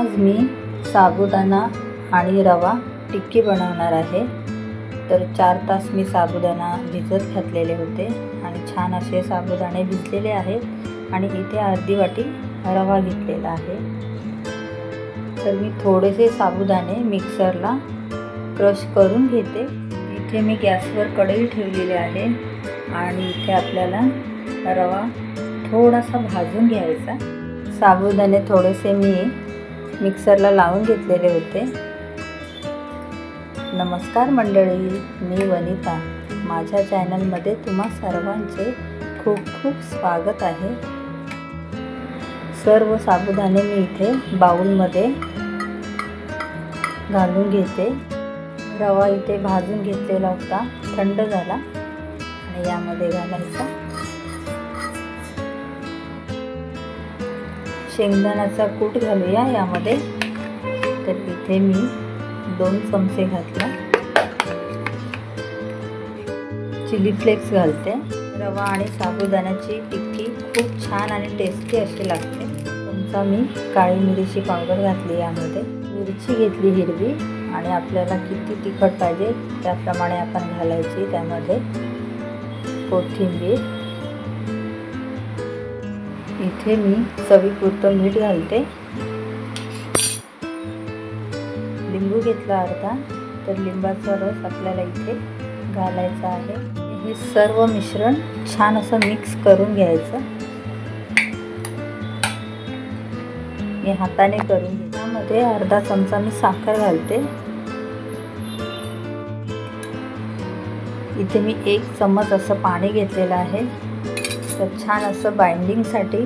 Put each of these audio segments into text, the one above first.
आज मी साबुदाणा आणि रवा टिक्की बनवणार आहे। तर 4 तास मी साबुदाणा भिजत घातलेले होते आणि छान असे साबुदाणे भिजलेले आहेत आणि इथे अर्धी वाटी रवा घेतलेला आहे। तर मी थोडेसे साबुदाणे मिक्सरला क्रश करून घेते। इथे मी गॅसवर कढई ठेवलेली आहे आणि इथे आपल्याला रवा थोडासा भाजून घ्यायचा। साबुदाणे थोडेसे मी मिक्सरला लावून घेतलेले होते। नमस्कार मंडळी, मी वनिता, माझ्या चॅनलमध्ये तुम्हा सर्वांचे खूप खूप स्वागत आहे। सर्व साबुदाणे मी इथे बाउलमध्ये घालून घेते। रवा इथे भाजून घेतलेला होता, थंड झाला आणि यामध्ये घालायचा। शेंगदाण्याचा कूट घालूया यामध्ये। तर इथे मी 2 चमचे घातला। चिली फ्लेक्स घालते। रवा आणि साबुदाण्याची टिक्की खूप छान आणि टेस्टी अशी लागते। चमचा मी काळी मिरीची पावडर घातली यामध्ये। मिरची घेतली हिरवी आणि आपल्याला किती तिखट पाहिजे त्याप्रमाणे आपण घालायची। त्यामध्ये कोथिंबीर, इथे मी चवीपुरतं मीठ घालते। लिंबू घेतला अर्धा, तर लिंबाचा रस आपल्याला इथे घालायचा आहे। हे सर्व मिश्रण छान असं मिक्स करून घ्यायचं। मी हाताने करून घेते। त्यामध्ये अर्धा चमचा मी साखर घालते। इथे मी 1 चम्मच असं पाणी घेतलेलं आहे। तर छान असं बाइंडिंगसाठी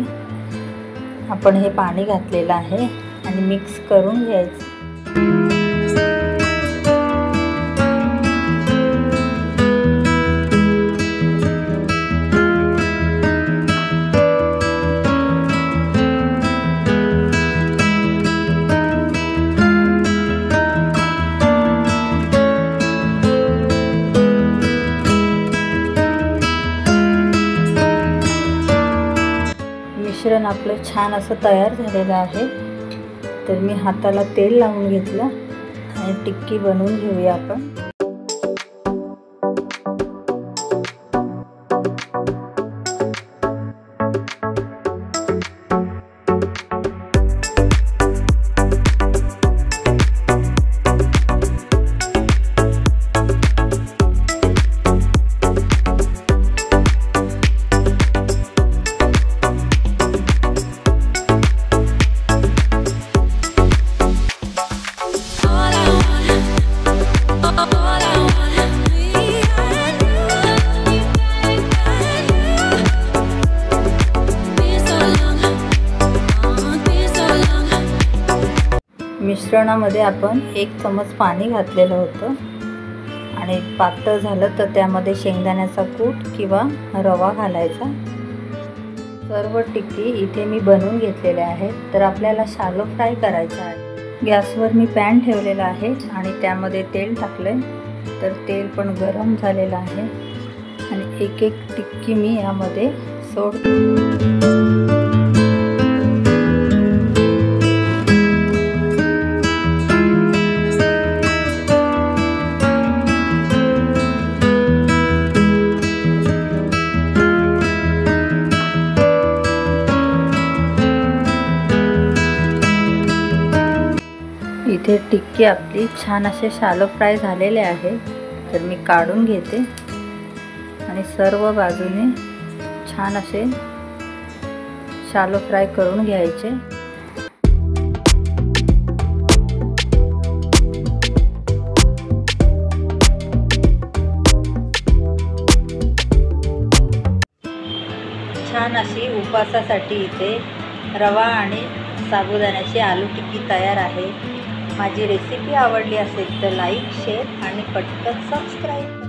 आपण हे पाणी घातलेलं आहे आणि मिक्स करून घ्यायचं। मिश्रण आपलं छान असं तयार झालेलं आहे। तर मी हाताला तेल लावून घेतलं आणि टिक्की बनवून घेऊया आपण। मिश्रणामध्ये आपण 1 चमच पाणी घातलेलं होतं आणि पातळ झालं तर त्यामध्ये शेंगदाण्याचा कूट किंवा रवा घालायचा। सर्व टिक्की इथे मी बनवून घेतलेल्या आहेत। तर आपल्याला शॅलो फ्राय करायचा आहे। गॅसवर मी पॅन ठेवलेला आहे आणि त्यामध्ये तेल टाकले। तर तेल पण गरम झालेलं आहे आणि एक टिक्की मी यामध्ये सोडते। इथे टिक्की आपली छान असे शॅलो फ्राय झालेले आहे। तर मी काढून घेते आणि सर्व बाजूने छान असे शॅलो फ्राय करून घ्यायचे। छान अशी उपवासासाठी इथे रवा आणि साबुदाण्याची आलू टिक्की तयार आहे। माझी रेसिपी आवडली असेल तर लाईक, शेअर आणि पटकन सबस्क्राईब।